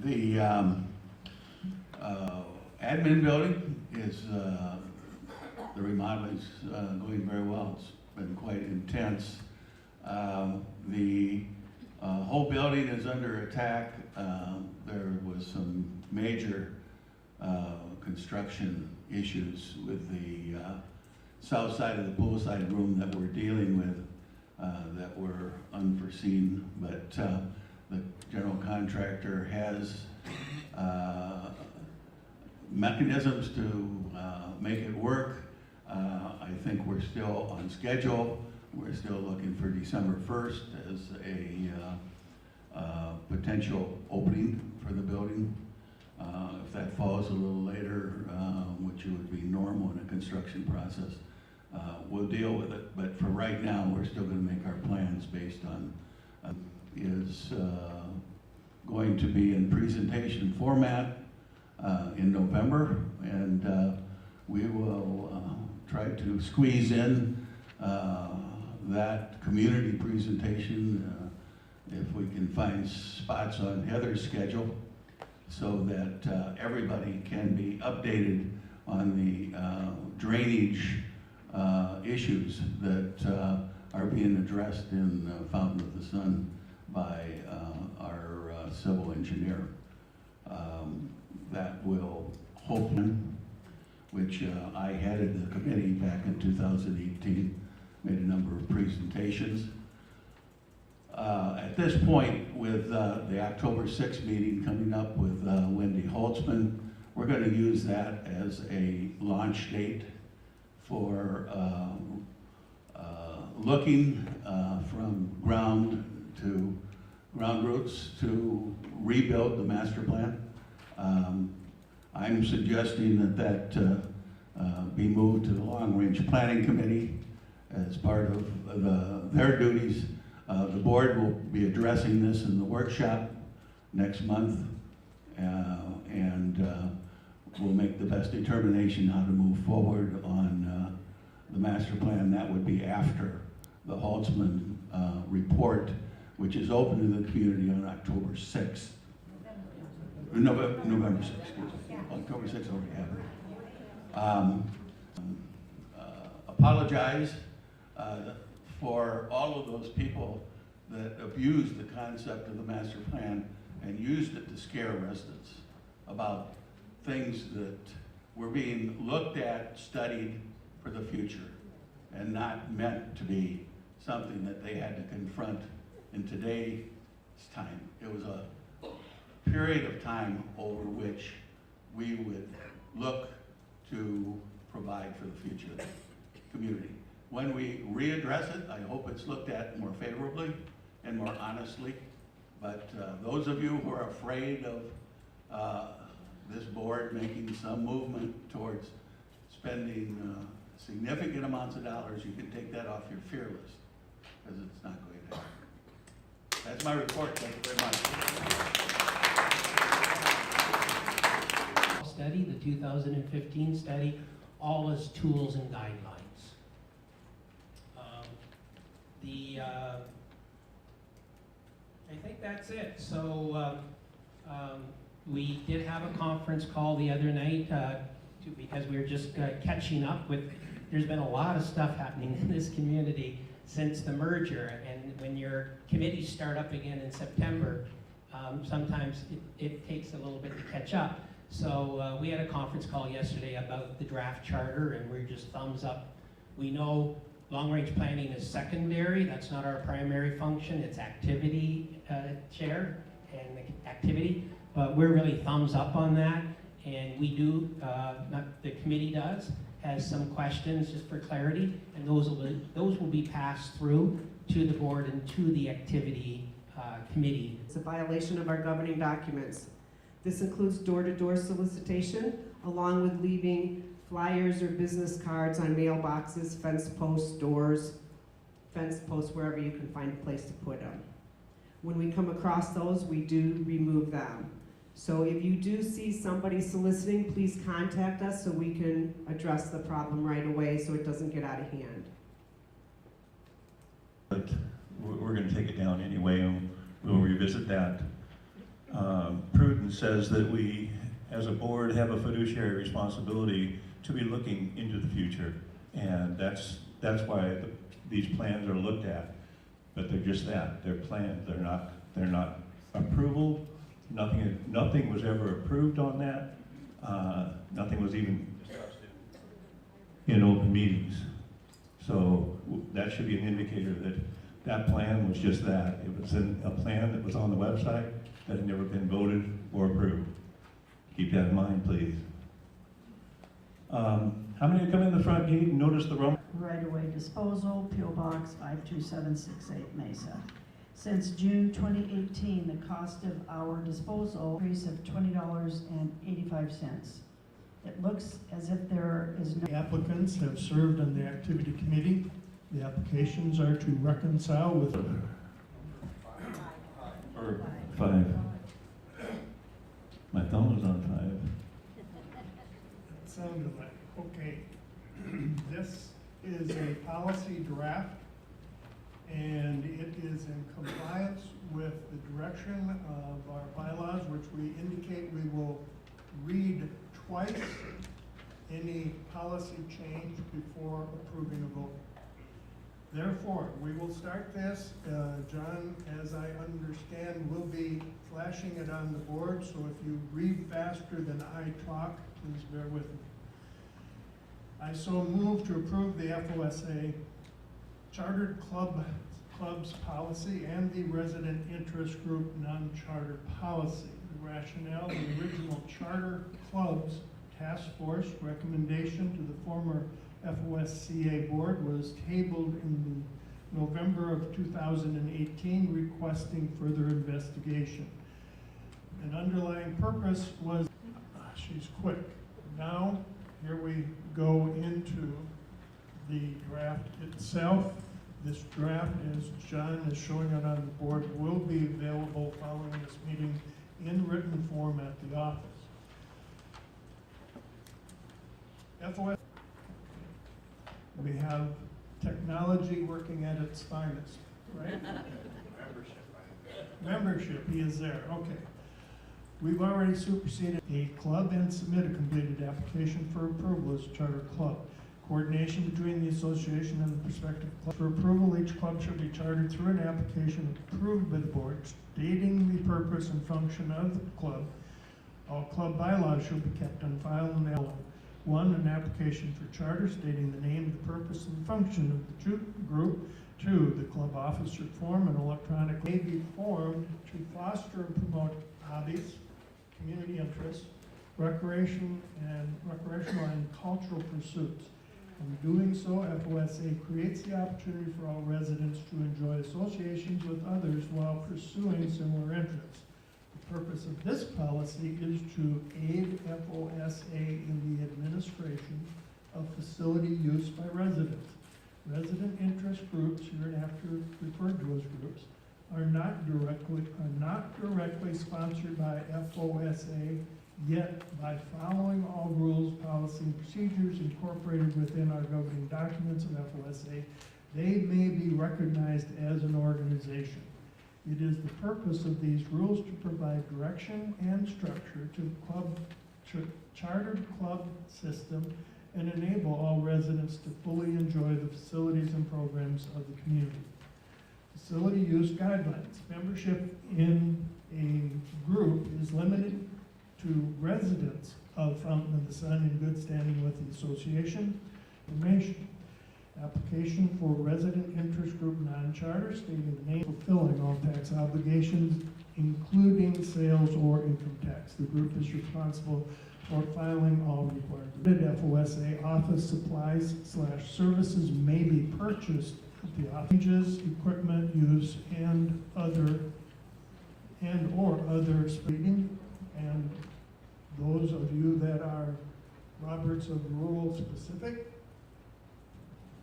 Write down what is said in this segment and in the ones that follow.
The admin building is, the remodeling's going very well. It's been quite intense. The whole building is under attack. There was some major construction issues with the south side of the poolside room that we're dealing with that were unforeseen, but the general contractor has mechanisms to make it work. I think we're still on schedule. We're still looking for December 1st as a potential opening for the building. If that falls a little later, which would be normal in a construction process, we'll deal with it. But for right now, we're still going to make our plans based on is going to be in presentation format in November, and we will try to squeeze in that community presentation if we can find spots on Heather's schedule so that everybody can be updated on the drainage issues that are being addressed in Fountain of the Sun by our civil engineer. That will hopefully, which I headed the committee back in 2018, made a number of presentations. At this point, with the October 6th meeting coming up with Wendy Holtzman, we're going to use that as a launch date for looking from ground roots to rebuild the master plan. I'm suggesting that be moved to the Long Range Planning Committee as part of their duties. The board will be addressing this in the workshop next month, and we'll make the best determination how to move forward on the master plan. That would be after the Holtzman report, which is open to the community on October 6th. November 6th, excuse me. October 6th already happened. Apologize for all of those people that abused the concept of the master plan and used it to scare residents about things that were being looked at, studied for the future, and not meant to be something that they had to confront in today's time. It was a period of time over which we would look to provide for the future of the community. When we readdress it, I hope it's looked at more favorably and more honestly. But those of you who are afraid of this board making some movement towards spending significant amounts of dollars, you can take that off your fear list, because it's not going to happen. That's my report. Thank you very much. Study, the 2015 study, all as tools and guidelines. I think that's it. So we did have a conference call the other night because we were just catching up with, there's been a lot of stuff happening in this community since the merger, and when your committees start up again in September, sometimes it takes a little bit to catch up. So we had a conference call yesterday about the draft charter, and we're just thumbs up. We know long-range planning is secondary. That's not our primary function. It's activity chair and activity, but we're really thumbs up on that. And we do, the committee has some questions just for clarity, and those will be passed through to the board and to the activity committee. It's a violation of our governing documents. This includes door-to-door solicitation, along with leaving flyers or business cards on mailboxes, fence posts, doors, fence posts, wherever you can find a place to put them. When we come across those, we do remove them. So if you do see somebody soliciting, please contact us so we can address the problem right away so it doesn't get out of hand. But we're going to take it down anyway, and we'll revisit that. Prude jurisprudence says that we, as a board, have a fiduciary responsibility to be looking into the future. And that's why these plans are looked at. But they're just that, they're plans, they're not approval. Nothing was ever approved on that. Nothing was even discussed in open meetings. So that should be an indicator that that plan was just that. It was a plan that was on the website that had never been voted or approved. Keep that in mind, please. How many have come in the front gate and noticed the Roman? Right-of-way disposal, P.O. Box 52768 Mesa. Since June 2018, the cost of our disposal increase of $20.85. It looks as if there is no... The applicants have served on the activity committee. The applications are to reconcile with... Or 5. My thumb was on 5. It sounded like, okay. This is a policy draft, and it is in compliance with the direction of our bylaws, which we indicate we will read twice any policy change before approving a vote. Therefore, we will start this. John, as I understand, will be flashing it on the board, so if you read faster than I talk, please bear with me. I so move to approve the FOSA chartered clubs policy and the resident interest group non-charter policy. The rationale, the original charter clubs task force recommendation to the former FOSCA board was tabled in the November of 2018, requesting further investigation. An underlying purpose was, she's quick. Now, here we go into the draft itself. This draft, as John is showing it on the board, will be available following this meeting in written form at the office. FOS, we have technology working at its finest, right? Membership, he is there, okay. We've already superseded a club and submit a completed application for approval as a charter club. Coordination between the association and the prospective club. For approval, each club shall be chartered through an application approved by the board, stating the purpose and function of the club. All club bylaws shall be kept on file in the L1. 1, an application for charter stating the name, the purpose, and the function of the group. 2, the club officer form and electronic may be formed to foster and promote hobbies, community interests, recreational and cultural pursuits. In doing so, FOSA creates the opportunity for all residents to enjoy associations with others while pursuing similar interests. The purpose of this policy is to aid FOSA in the administration of facility use by residents. Resident interest groups, hereinafter referred to as groups, are not directly sponsored by FOSA, yet by following all rules, policy, and procedures incorporated within our governing documents of FOSA, they may be recognized as an organization. It is the purpose of these rules to provide direction and structure to the chartered club system and enable all residents to fully enjoy the facilities and programs of the community. Facility use guidelines. Membership in a group is limited to residents of Fountain of the Sun in good standing with the association. Information. Application for resident interest group non-charter stating the name, fulfilling all tax obligations, including sales or income tax. The group is responsible for filing all required. FOSA office supplies / services may be purchased at the offices, equipment use, and or other speeding. And those of you that are Roberts of Rural specific,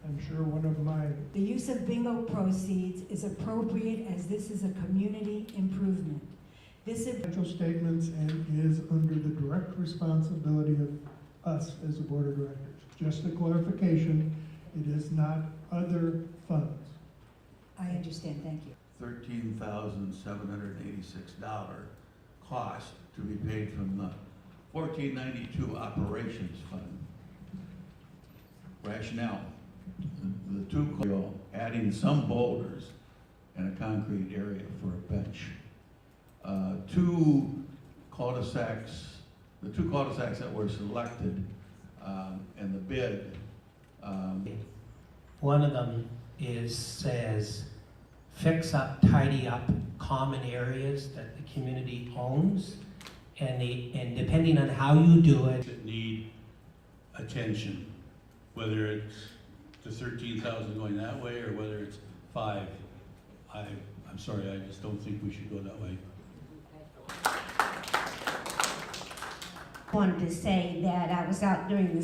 I'm sure one of my... The use of bingo proceeds is appropriate as this is a community improvement. This financial statements and is under the direct responsibility of us as a board of directors. Just a clarification, it is not other funds. I understand, thank you. $13,786 cost to be paid from the 1492 Operations Fund. Rationale, the two, adding some boulders and a concrete area for a bench. Two cul-de-sacs, the two cul-de-sacs that were selected and the bid. One of them says, fix up, tidy up common areas that the community owns, and depending on how you do it. That need attention, whether it's the 13,000 going that way or whether it's 5. I'm sorry, I just don't think we should go that way. Wanted to say that I was out during the